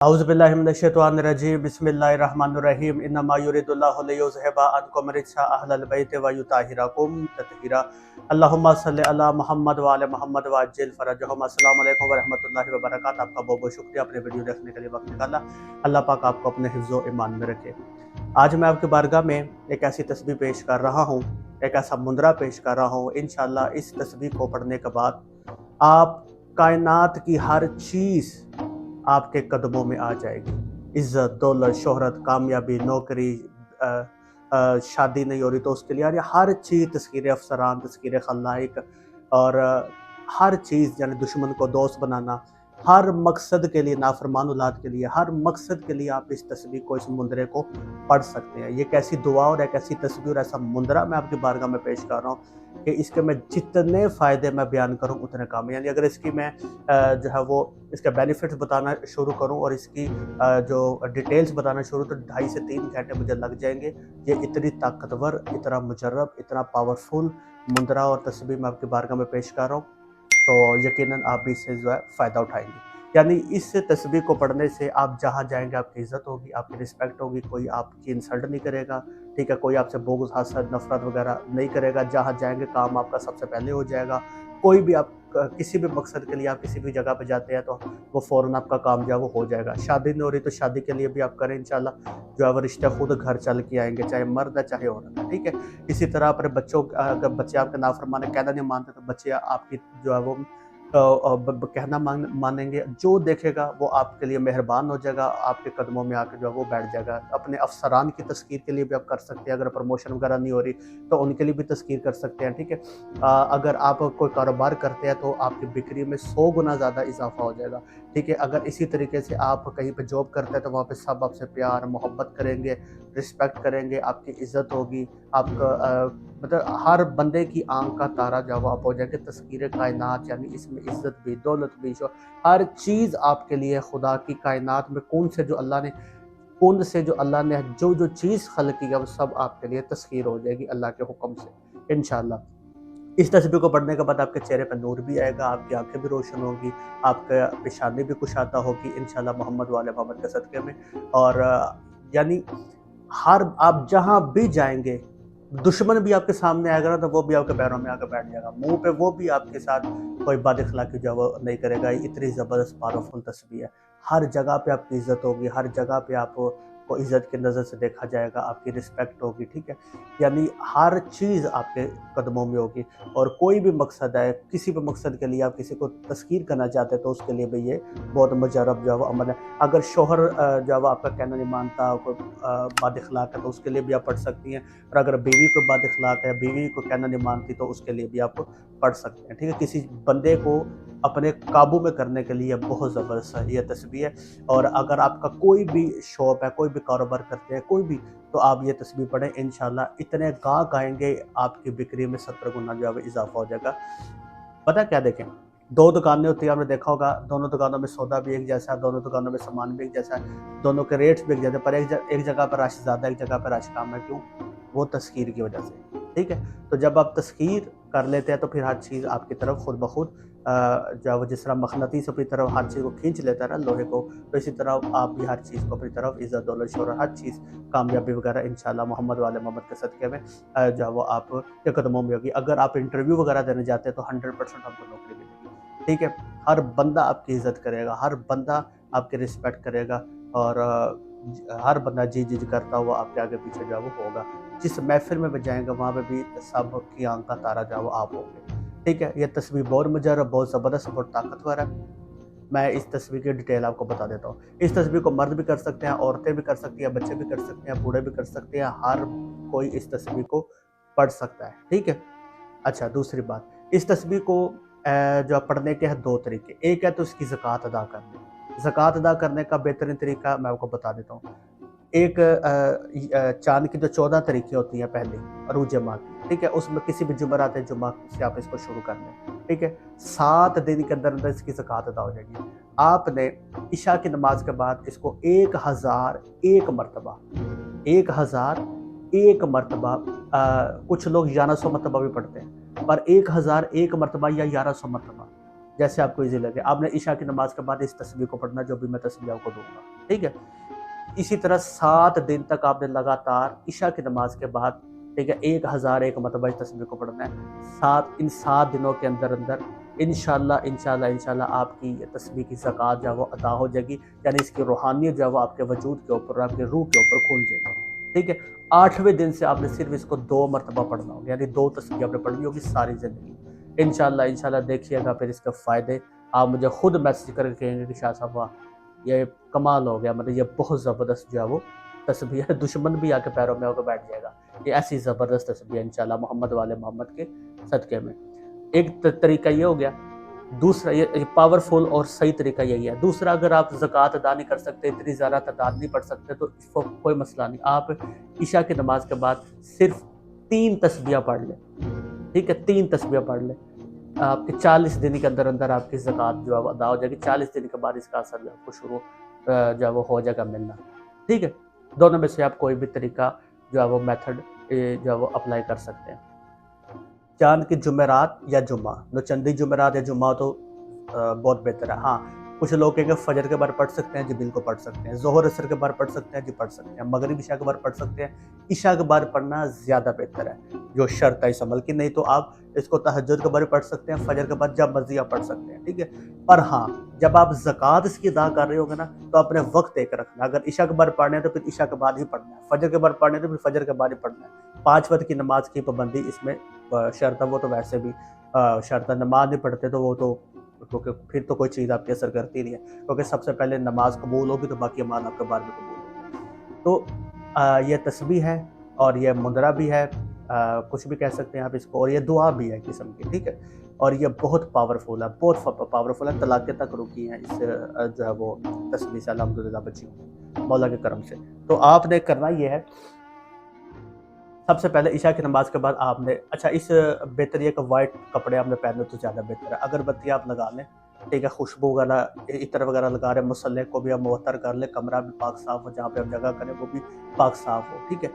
औज़ुबिल्लाहिमिनश्शैतानिर्रजीम बिस्मिल्लाहिर्रहमानिर्रहीम इन्नमा युरिदुल्लाहु लियुज़हिबा अन्कुम रिज्सा अहलल बैति व युताहिरकुम तत्हीरा अल्लाहुम्मा सल्लि अला मुहम्मद व आले मुहम्मद व अज्जिल फरजहुम। अस्सलामु अलैकुम व रहमतुल्लाहि व बरकातहू। आपका बहुत बहुत शुक्रिया अपने वीडियो देखने के लिए वक्त निकाला। अल्लाह पाक आपको अपने हिफ्ज़ व ईमान में रखे। आज मैं आपकी बारगाह में एक ऐसी तस्बीह पेश कर रहा हूँ, एक ऐसा मुंदरा पेश कर रहा हूँ। इंशाअल्लाह इस तस्बीह को पढ़ने के बाद आप कायनात की हर चीज़ आपके कदमों में आ जाएगी। इज़्ज़त, दौलत, शोहरत, कामयाबी, नौकरी, शादी नहीं हो रही तो उसके लिए, यानी हर चीज़, तस्कीर अफसरान, तस्कीर खलाइक और हर चीज़, यानी दुश्मन को दोस्त बनाना, हर मकसद के लिए, नाफरमान औलाद के लिए, हर मकसद के लिए आप इस तस्बीह को, इस मुंदरे को पढ़ सकते हैं। ये एक ऐसी दुआ और एक ऐसी तस्बीह और ऐसा मुंदरा मैं आपकी बारगाह में पेश कर रहा हूँ कि इसके मैं जितने फ़ायदे मैं बयान करूँ उतने कम है। यानी अगर इसकी मैं जो है वो इसके बेनिफिट्स बताना शुरू करूं और इसकी जो डिटेल्स बताना शुरू, तो 2.5 से 3 घंटे मुझे लग जाएंगे। ये इतनी ताकतवर, इतना मुजर्रब, इतना पावरफुल मुंदरा और तस्बीह मैं आपकी बारगाह में पेश कर रहा हूँ, तो यकीनन आप भी इससे जो है फ़ायदा उठाएंगे। यानी इस तस्बीह को पढ़ने से आप जहाँ जाएंगे आपकी इज़्ज़त होगी, आपकी रिस्पेक्ट होगी, कोई आपकी इंसल्ट नहीं करेगा, ठीक है, कोई आपसे बुग़्ज़, हसद, नफ़रत वगैरह नहीं करेगा। जहाँ जाएंगे काम आपका सबसे पहले हो जाएगा। कोई भी आप किसी भी मकसद के लिए आप किसी भी जगह पे जाते हैं तो वो फ़ौरन आपका काम जो है वो हो जाएगा। शादी नहीं हो रही तो शादी के लिए भी आप करें, इंशाल्लाह जो है वो रिश्ते खुद घर चल के आएंगे, चाहे मर्द है चाहे औरत है, ठीक है। इसी तरह अपने बच्चों, अगर बच्चे आपके नाफरमान है, कहना नहीं मानते, तो बच्चे आपकी जो है वो कहना मानेंगे। जो देखेगा वो आपके लिए मेहरबान हो जाएगा, आपके कदमों में आके जो है वो बैठ जाएगा। अपने अफसरान की तस्कीर के लिए भी आप कर सकते हैं। अगर प्रमोशन वगैरह नहीं हो रही तो उनके लिए भी तस्कीर कर सकते हैं, ठीक है। अगर आप कोई कारोबार करते हैं तो आपकी बिक्री में 100 गुना ज़्यादा इजाफा हो जाएगा, ठीक है। अगर इसी तरीके से आप कहीं पे जॉब करते हैं तो वहाँ पे सब आपसे प्यार मोहब्बत करेंगे, रिस्पेक्ट करेंगे, आपकी इज़्ज़त होगी। आपका मतलब हर बंदे की आंख का तारा जब आप हो जाएंगे। तस्कीर कायनात, यानी इसमें इज़्ज़त भी, दौलत भी, हर चीज़ आपके लिए खुदा की कायनात में कौन से जो अल्लाह ने जो जो चीज़ खल्क की है वो सब आपके लिए तस्कीर हो जाएगी अल्लाह के हुक्म से, इंशाअल्लाह। इस तस्बीह को पढ़ने के बाद आपके चेहरे पर नूर भी आएगा, आपकी आंखें भी रोशन होगी, आपका पेशानी भी कुशादा होगी इंशाअल्लाह मोहम्मद वाले मोहम्मद के सदक़े में। और यानी हर आप जहाँ भी जाएंगे, दुश्मन भी आपके सामने आएगा ना तो वो भी आपके पैरों में आकर बैठ जाएगा, मुंह पे वो भी आपके साथ कोई बदअखलाकी जो है वो नहीं करेगा। इतनी ज़बरदस्त पावरफुल तस्बीह है। हर जगह पे आपकी इज़्ज़त होगी, हर जगह पे आपको इज़्ज़त की नज़र से देखा जाएगा, आपकी रिस्पेक्ट होगी, ठीक है। यानी हर चीज़ आपके कदमों में होगी। और कोई भी मकसद है, किसी भी मकसद के लिए आप किसी को तस्कीर करना चाहते हैं तो उसके लिए भी ये बहुत मुजर्रब जो है वो अमल है। अगर शोहर जो है वो आपका कहना नहीं मानता, कोई बदअखलाक है, तो उसके लिए भी आप पढ़ सकती हैं। और अगर बीवी को बदअखलाक है, बीवी को कहना नहीं मानती, तो उसके लिए भी आप पढ़ सकते हैं, ठीक है। किसी बंदे को अपने काबू में करने के लिए बहुत ज़बरदस्त है ये तस्बीह है। और अगर आपका कोई भी शॉप है, कोई भी कारोबार करते हैं, कोई भी, तो आप ये तस्बीह पढ़ें, इंशाल्लाह इतने गाहक आएंगे, आपकी बिक्री में 70 गुना जो है वो इजाफा हो जाएगा। पता क्या, देखें, 2 दुकानें होती हैं, आपने देखा होगा, दोनों दुकानों में सौदा भी एक जैसा है, दोनों दुकानों में सामान भी एक जैसा है, दोनों के रेट्स भी एक जैसे, पर एक जगह पर रश ज़्यादा, एक जगह पर रश कम है। क्यों? वो तस्कीर की वजह से, ठीक है। तो जब आप तस्कीर कर लेते हैं तो फिर हर चीज़ आपकी तरफ खुद ब खुद जो है वो, जिस तरह मखनतीस अपनी तरफ हर चीज़ को खींच लेता है ना लोहे को, तो इसी तरह आप भी हर चीज़ को अपनी तरफ, इज़्ज़त, दौलत, शोहरत, हर चीज़, कामयाबी वगैरह इंशाल्लाह मोहम्मद वाले मोहम्मद के सदक़े में जो है वो आपके कदमों में होगी। अगर आप इंटरव्यू वगैरह देने जाते हैं तो 100% आपको नौकरी मिलेगी, ठीक है। हर बंदा आपकी इज़्ज़त करेगा, हर बंदा आपकी रिस्पेक्ट करेगा। और हर बंदा जी जी करता हुआ आपके आगे पीछे जो है वो होगा। जिस महफिल में भी जाएंगे वहाँ पे भी सबकी आंख का तारा जो है वो आप होंगे, ठीक है। ये तस्वीर बहुत मुजर्रब, बहुत ज़बरदस्त, बहुत ताकतवर है। मैं इस तस्वीर की डिटेल आपको बता देता हूँ। इस तस्वीर को मर्द भी कर सकते हैं, औरतें भी कर सकती हैं, बच्चे भी कर सकते हैं, बूढ़े भी कर सकते हैं, हर कोई इस तस्वीर को पढ़ सकता है, ठीक है। अच्छा, दूसरी बात, इस तस्वीर को जो पढ़ने के हैं 2 तरीके। एक है तो इसकी ज़कात अदा करने। ज़कात अदा करने का बेहतरीन तरीका मैं आपको बता देता हूँ। एक चाँद की जो 14 तारीखें होती हैं पहली, अरूज माह की, ठीक है, उसमें किसी भी जुमेरात जुम्मा से आप इसको शुरू कर लें, ठीक है। 7 दिन के अंदर अंदर इसकी ज़कात अदा हो जाएगी। आपने इशा की नमाज के बाद इसको 1001 मरतबा, 1001 मरतबा, कुछ लोग 1100 मरतबा भी पढ़ते हैं, पर 1001 मरतबा या 1100 मरतबा جیسے آپ کو ایزی لگے. آپ نے عشاء کی نماز کے بعد اس تسبیح کو پڑھنا جو بھی میں تسبیح آپ کو دوں گا, ٹھیک ہے. اسی طرح 7 دن تک آپ نے لگاتار عشاء کی نماز کے بعد, ٹھیک ہے, 1001 مرتبہ اس تسبیح کو پڑھنا ہے. ان 7 دنوں کے اندر انشاءاللہ آپ کی یہ تسبیح کی زکوٰۃ جو ہے وہ ادا ہو جائے گی, یعنی اس کی روحانیت جو ہے وہ آپ کے وجود کے اوپر اور آپ کے روح کے اوپر کھل جائے گی, ٹھیک ہے. 8ویں دن سے آپ نے صرف اس کو 2 مرتبہ پڑھنا ہوگا, یعنی 2 تسبیح آپ نے پڑھنی ہوگی ساری زندگی. انشاءاللہ دیکھیے گا پھر اس کے فائدے. آپ مجھے خود میسج کر کے کہیں گے کہ شاہ صاحب واہ یہ کمال ہو گیا, مطلب یہ بہت زبردست جو ہے وہ تسبیح ہے, دشمن بھی آ کے پیروں میں ہو کے بیٹھ جائے گا. یہ ایسی زبردست تسبیح ہے انشاءاللہ محمد والے محمد کے صدقے میں. ایک طریقہ یہ ہو گیا. دوسرا یہ پاورفل اور صحیح طریقہ یہی ہے. دوسرا, اگر آپ زکوٰۃ ادا نہیں کر سکتے, اتنی زیادہ تعداد نہیں پڑھ سکتے, تو اس کو کوئی مسئلہ نہیں. آپ عشاء کی نماز کے بعد صرف 3 تسبیح پڑھ لیں, ٹھیک ہے, 3 تسبیح پڑھ لیں. آپ کے 40 دن کے اندر آپ کی زکوٰۃ جو ہے وہ ادا ہو جائے گی. 40 دن کے بعد اس کا اثر جو ہے وہ شروع جو ہے وہ ہو جائے گا ملنا, ٹھیک ہے. دونوں میں سے آپ کوئی بھی طریقہ جو ہے وہ میتھڈ جو ہے وہ اپلائی کر سکتے ہیں. چاند کی جمعرات یا جمعہ, جو چندی جمعرات یا جمعہ تو بہت بہتر ہے. ہاں, کچھ لوگ کہیں گے فجر کے بعد پڑھ سکتے ہیں, جی بالکل پڑھ سکتے ہیں. ظہر عصر کے بعد پڑھ سکتے ہیں, جی پڑھ سکتے ہیں. مغرب عشاء کے بعد پڑھ سکتے ہیں. عشاء کے بعد پڑھنا زیادہ بہتر ہے, جو شرط ہے اس عمل کی. نہیں تو آپ اس کو تہجد کے بعد پڑھ سکتے ہیں, فجر کے بعد جب مرضی آپ پڑھ سکتے ہیں, ٹھیک ہے. پر ہاں, جب آپ زکوٰۃ اس کی ادا کر رہے ہو گے نا, تو اپنے وقت ایک رکھنا. اگر عشاء کے بعد پڑھنا ہے تو پھر عشاء کے بعد ہی پڑھنا ہے, فجر کے بعد پڑھنا ہے تو پھر فجر کے بعد ہی پڑھنا ہے. 5 وقت کی نماز کی پابندی اس میں شرط ہے. وہ تو ویسے بھی شرط ہے, نماز نہیں پڑھتے تو وہ تو کیونکہ پھر تو کوئی چیز آپ کی اثر کرتی نہیں ہے, کیونکہ سب سے پہلے نماز قبول ہوگی تو باقی اعمال آپ کے بعد بھی قبول ہوگی. تو یہ تسبیح ہے اور یہ مدرہ بھی ہے, کچھ بھی کہہ سکتے ہیں آپ اس کو, اور یہ دعا بھی ہے قسم کی, ٹھیک ہے. اور یہ بہت پاورفل ہے, بہت پاورفل ہے. طلاقیں تک رکی ہیں اس جو ہے وہ تسبیح سے, الحمدللہ بچی ہوں مولا کے کرم سے. تو آپ نے کرنا یہ ہے, سب سے پہلے عشاء کی نماز کے بعد آپ نے, اچھا اس بہتر یہ کہ وائٹ کپڑے آپ نے پہنے تو زیادہ بہتر ہے. اگربتی آپ لگا لیں, ٹھیک ہے, خوشبو وغیرہ عطر وغیرہ لگا رہے ہیں, مصلے کو بھی آپ معطر کر لیں, کمرہ بھی پاک صاف ہو, جہاں پہ آپ جگہ کریں وہ بھی پاک صاف ہو, ٹھیک ہے.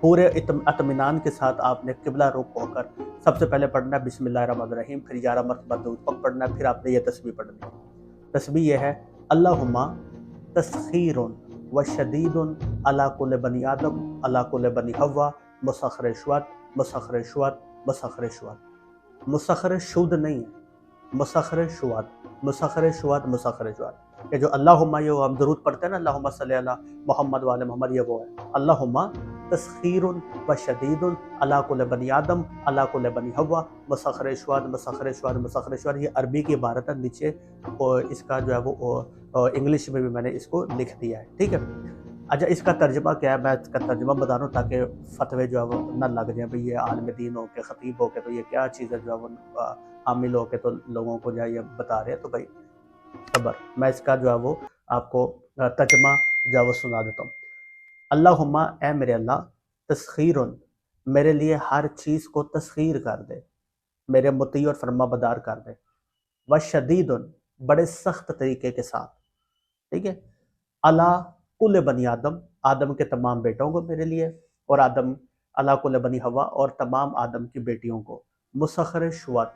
پورے اطمینان کے ساتھ آپ نے قبلہ رخ ہو کر سب سے پہلے پڑھنا ہے بسم اللہ الرحمن الرحیم, پھر 11 مرتبہ درود پاک پڑھنا ہے, پھر آپ نے یہ تسبیح پڑھنی ہے. تسبیح یہ ہے, اللہم تسخیر و شدید علی کل بنی آدم علی کل بنی حوا مسخر شوات مسخر شوات مسخر شوات. مسخر شود نہیں ہے, مسخر شوات, مسخر شوات, مسخر شوات. کہ جو اللہم یہ ہم درود پڑھتے ہیں نا, اللہم صلی علی محمد وعلی محمد, یہ وہ ہے اللہم تسخیر و شدید علی کل بنی آدم علی کل بنی حوا مسخر شوات مسخر شوات مسخر شوات. یہ عربی کی عبارت ہے, نیچے اس کا جو ہے وہ انگلش میں بھی میں نے اس کو لکھ دیا ہے, ٹھیک ہے. اچھا, اس کا ترجمہ کیا ہے, میں اس کا ترجمہ بتا رہا ہوں تاکہ فتوے جو ہے وہ نہ لگ جائیں, بھئی یہ عالم دین ہو کے خطیب ہو کے تو یہ کیا چیز ہے جو ہے وہ عامل ہو کے تو لوگوں کو جو ہے یہ بتا رہے ہیں. تو بھائی صبر, میں اس کا جو ہے وہ آپ کو ترجمہ جو ہے وہ سنا دیتا ہوں. اللہم, اے میرے اللہ, تسخیر, میرے لیے ہر چیز کو تسخیر کر دے, میرے مطیع اور فرما بدار کر دے. وشدید, بڑے سخت طریقے کے ساتھ, ٹھیک ہے. علی کل بنی آدم, آدم کے تمام بیٹوں کو میرے لیے, اور آدم علی کل بنی حوا, اور تمام آدم کی بیٹیوں کو. مسخر شوات,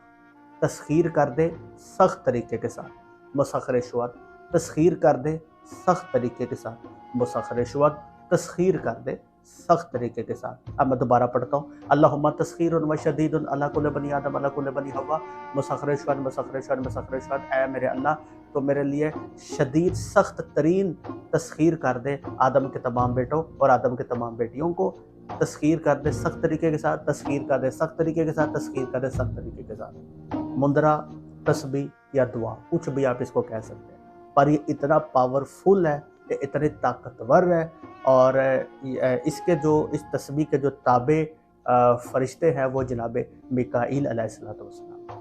تسخیر کر دے سخت طریقے کے ساتھ. مسخر شوات, تسخیر کر دے سخت طریقے کے ساتھ. مسخر شوات, تسخیر کر دے سخت طریقے کے ساتھ. اب میں دوبارہ پڑھتا ہوں, اللہم تسخیر و شدید علی کل بنی آدم علی کل بنی حوا مسخر شوات مسخر شوات مسخر شوات. اے میرے اللہ, تو میرے لیے شدید سخت ترین تسخیر کر دے آدم کے تمام بیٹوں اور آدم کے تمام بیٹیوں کو. تسخیر کر دے سخت طریقے کے ساتھ, تسخیر کر دے سخت طریقے کے ساتھ, تسخیر کر دے سخت طریقے کے ساتھ. مندرہ, تسبیح یا دعا, کچھ بھی آپ اس کو کہہ سکتے ہیں, پر یہ اتنا پاورفل ہے, یہ اتنی طاقتور ہے, اور اس کے جو اس تسبیح کے جو تابع فرشتے ہیں وہ جناب میکائیل علیہ السلام,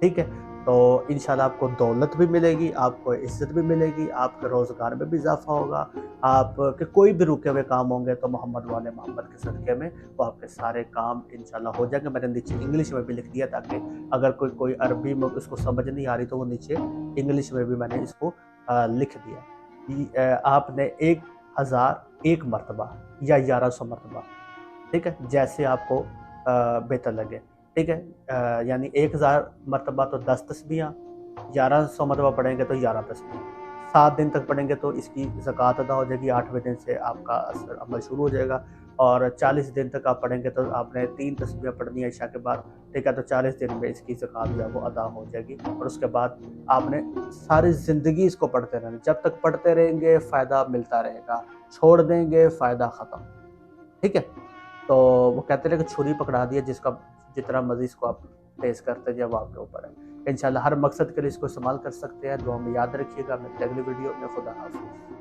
ٹھیک ہے. تو انشاءاللہ آپ کو دولت بھی ملے گی, آپ کو عزت بھی ملے گی, آپ کے روزگار میں بھی اضافہ ہوگا, آپ کے کوئی بھی رکے ہوئے کام ہوں گے تو محمد والے محمد کے صدقے میں وہ آپ کے سارے کام انشاءاللہ ہو جائیں گے. میں نے نیچے انگلش میں بھی لکھ دیا تاکہ اگر کوئی عربی میں اس کو سمجھ نہیں آ رہی تو وہ نیچے انگلش میں بھی میں نے اس کو لکھ دیا. آپ نے 1001 مرتبہ یا 1100 مرتبہ, ٹھیک ہے, جیسے آپ کو بہتر لگے, ٹھیک ہے. یعنی 1000 مرتبہ تو 10 تسبیحاں, 1100 مرتبہ پڑھیں گے تو 11 تسبیح، 7 دن تک پڑھیں گے تو اس کی زکوٰۃ ادا ہو جائے گی، 8ویں دن سے آپ کا اثر عمل شروع ہو جائے گا، اور 40 دن تک آپ پڑھیں گے تو آپ نے 3 تسبیح پڑھنی ہے عشاء کے بعد، ٹھیک ہے، تو 40 دن میں اس کی زکوٰۃ جو ہے وہ ادا ہو جائے گی، اور اس کے بعد آپ نے ساری زندگی اس کو پڑھتے رہنا، جب تک پڑھتے رہیں گے فائدہ ملتا رہے گا، چھوڑ دیں گے فائدہ ختم، ٹھیک ہے۔ تو وہ کہتے ہیں کہ چھری پکڑا دیا، جس کا جتنا مرضی اس کو آپ تیز کرتے جائے وہ آپ کے اوپر ہے۔ انشاءاللہ ہر مقصد کے لیے اس کو استعمال کر سکتے ہیں، دعا میں یاد رکھیے گا، ملتے ہیں اگلی ویڈیو میں، خدا حافظ۔